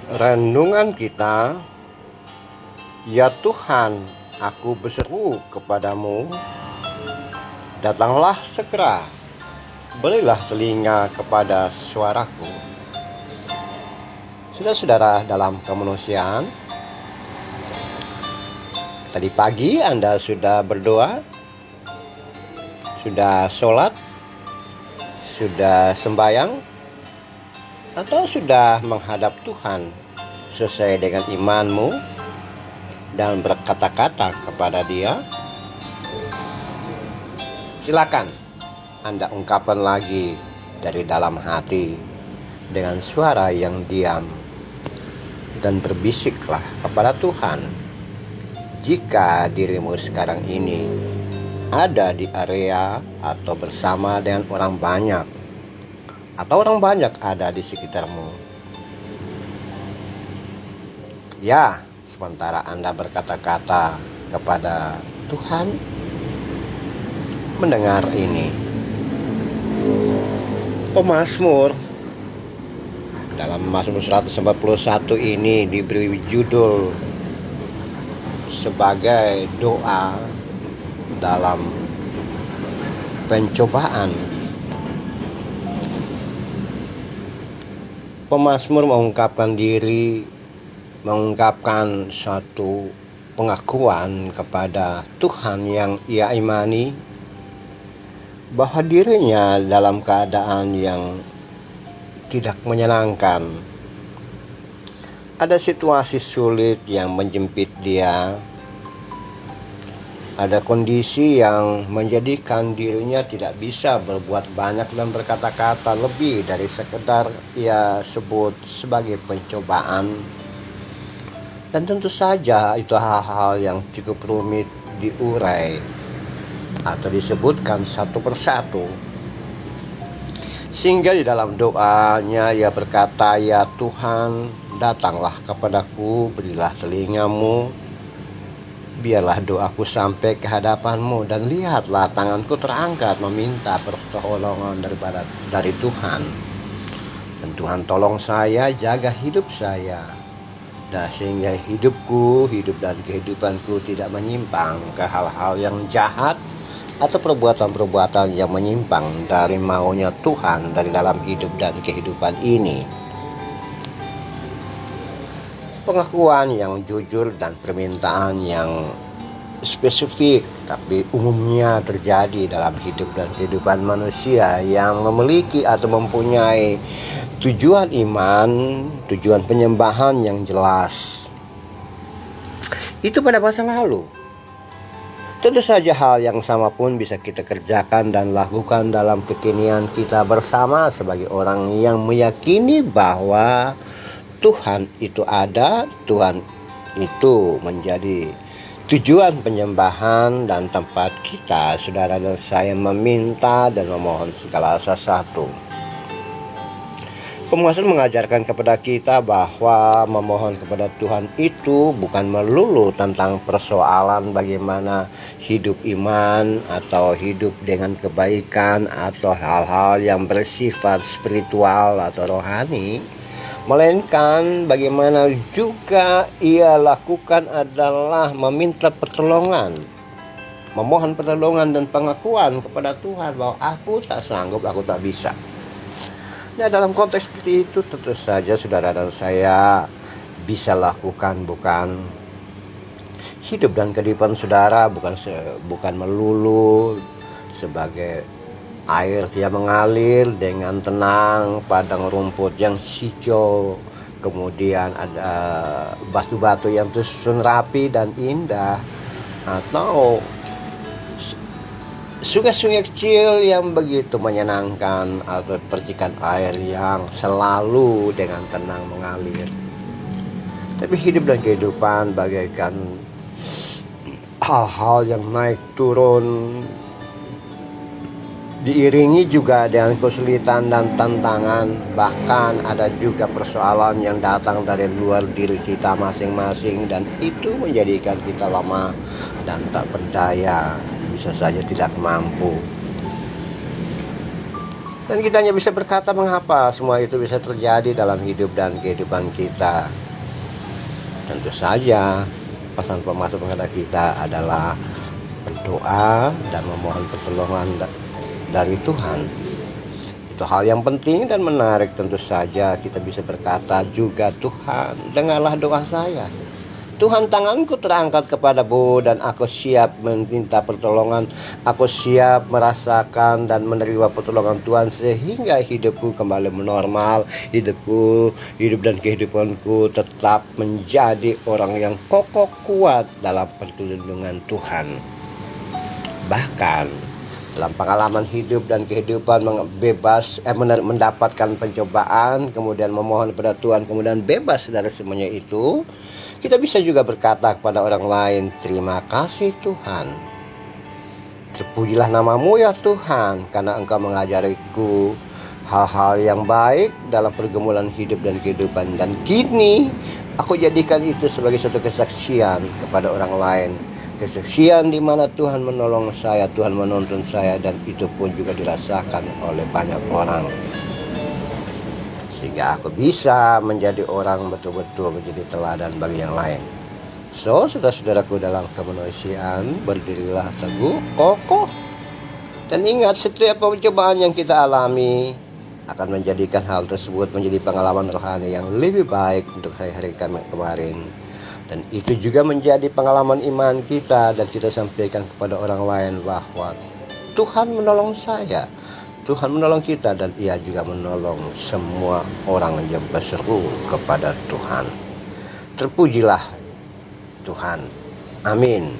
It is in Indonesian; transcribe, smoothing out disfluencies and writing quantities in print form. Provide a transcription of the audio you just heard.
Renungan kita, ya Tuhan, aku berseru kepadamu, datanglah segera, berilah telinga kepada suaraku. Saudara-saudara dalam kemanusiaan, tadi pagi Anda sudah berdoa, sudah sholat, sudah sembahyang, atau sudah menghadap Tuhan sesuai dengan imanmu dan berkata-kata kepada Dia? Silakan Anda ungkapkan lagi dari dalam hati dengan suara yang diam, dan berbisiklah kepada Tuhan. Jika dirimu sekarang ini ada di area atau bersama dengan orang banyak, atau orang banyak ada di sekitarmu, ya, sementara Anda berkata-kata kepada Tuhan, mendengar ini. Pemazmur dalam Mazmur 141 ini diberi judul sebagai doa dalam pencobaan. Pemazmur mengungkapkan suatu pengakuan kepada Tuhan yang ia imani, bahwa dirinya dalam keadaan yang tidak menyenangkan. Ada situasi sulit yang menjepit dia. Ada kondisi yang menjadikan dirinya tidak bisa berbuat banyak dan berkata-kata lebih dari sekedar ia sebut sebagai pencobaan. Dan tentu saja itu hal-hal yang cukup rumit diurai atau disebutkan satu persatu. Sehingga di dalam doanya ia berkata, ya Tuhan, datanglah kepadaku, berilah telingamu, biarlah doaku sampai ke hadapanmu, dan lihatlah tanganku terangkat meminta pertolongan dari Tuhan. Dan Tuhan tolong saya, jaga hidup saya, dan sehingga hidup dan kehidupanku tidak menyimpang ke hal-hal yang jahat atau perbuatan-perbuatan yang menyimpang dari maunya Tuhan dari dalam hidup dan kehidupan ini. Pengakuan yang jujur dan permintaan yang spesifik tapi umumnya terjadi dalam hidup dan kehidupan manusia yang memiliki atau mempunyai tujuan iman, tujuan penyembahan yang jelas. Itu pada masa lalu. Tentu saja hal yang sama pun bisa kita kerjakan dan lakukan dalam kekinian kita bersama sebagai orang yang meyakini bahwa Tuhan itu ada, Tuhan itu menjadi tujuan penyembahan dan tempat kita, saudara dan saya, meminta dan memohon segala sesuatu. Pemazmur mengajarkan kepada kita bahwa memohon kepada Tuhan itu bukan melulu tentang persoalan bagaimana hidup iman atau hidup dengan kebaikan atau hal-hal yang bersifat spiritual atau rohani, melainkan bagaimana juga ia lakukan adalah meminta pertolongan, memohon pertolongan dan pengakuan kepada Tuhan bahwa aku tak sanggup, aku tak bisa. Nah, dalam konteks seperti itu tentu saja saudara dan saya bisa lakukan, bukan hidup dan kehidupan saudara bukan melulu sebagai air yang mengalir dengan tenang, padang rumput yang hijau, kemudian ada batu-batu yang tersusun rapi dan indah, atau sungai-sungai kecil yang begitu menyenangkan, atau percikan air yang selalu dengan tenang mengalir. Tapi hidup dan kehidupan bagaikan hal-hal yang naik turun, diiringi juga dengan kesulitan dan tantangan. Bahkan ada juga persoalan yang datang dari luar diri kita masing-masing, dan itu menjadikan kita lemah dan tak berdaya, bisa saja tidak mampu. Dan kita hanya bisa berkata mengapa semua itu bisa terjadi dalam hidup dan kehidupan kita. Tentu saja pesan pemasuk kepada kita adalah berdoa dan memohon pertolongan dari Tuhan. Itu hal yang penting dan menarik. Tentu saja kita bisa berkata juga, Tuhan, dengarlah doa saya. Tuhan, tanganku terangkat kepadamu dan aku siap meminta pertolongan. Aku siap merasakan dan menerima pertolongan Tuhan sehingga hidupku kembali normal. Hidup dan kehidupanku tetap menjadi orang yang kokoh kuat dalam perlindungan Tuhan. Bahkan dalam pengalaman hidup dan kehidupan mendapatkan pencobaan, kemudian memohon kepada Tuhan, kemudian bebas dari semuanya itu, kita bisa juga berkata kepada orang lain, terima kasih Tuhan. Terpujilah namamu ya Tuhan, karena Engkau mengajariku hal-hal yang baik dalam pergumulan hidup dan kehidupan. Dan kini aku jadikan itu sebagai suatu kesaksian kepada orang lain. Kesaksian di mana Tuhan menolong saya, Tuhan menuntun saya, dan itu pun juga dirasakan oleh banyak orang. Sehingga aku bisa menjadi orang betul-betul menjadi teladan bagi yang lain. So, saudara-saudaraku dalam kemanusiaan, berdirilah teguh, kokoh. Dan ingat, setiap pencobaan yang kita alami akan menjadikan hal tersebut menjadi pengalaman rohani yang lebih baik untuk hari-hari kemarin. Dan itu juga menjadi pengalaman iman kita, dan kita sampaikan kepada orang lain bahwa Tuhan menolong saya, Tuhan menolong kita, dan Ia juga menolong semua orang yang berseru kepada Tuhan. Terpujilah Tuhan. Amin.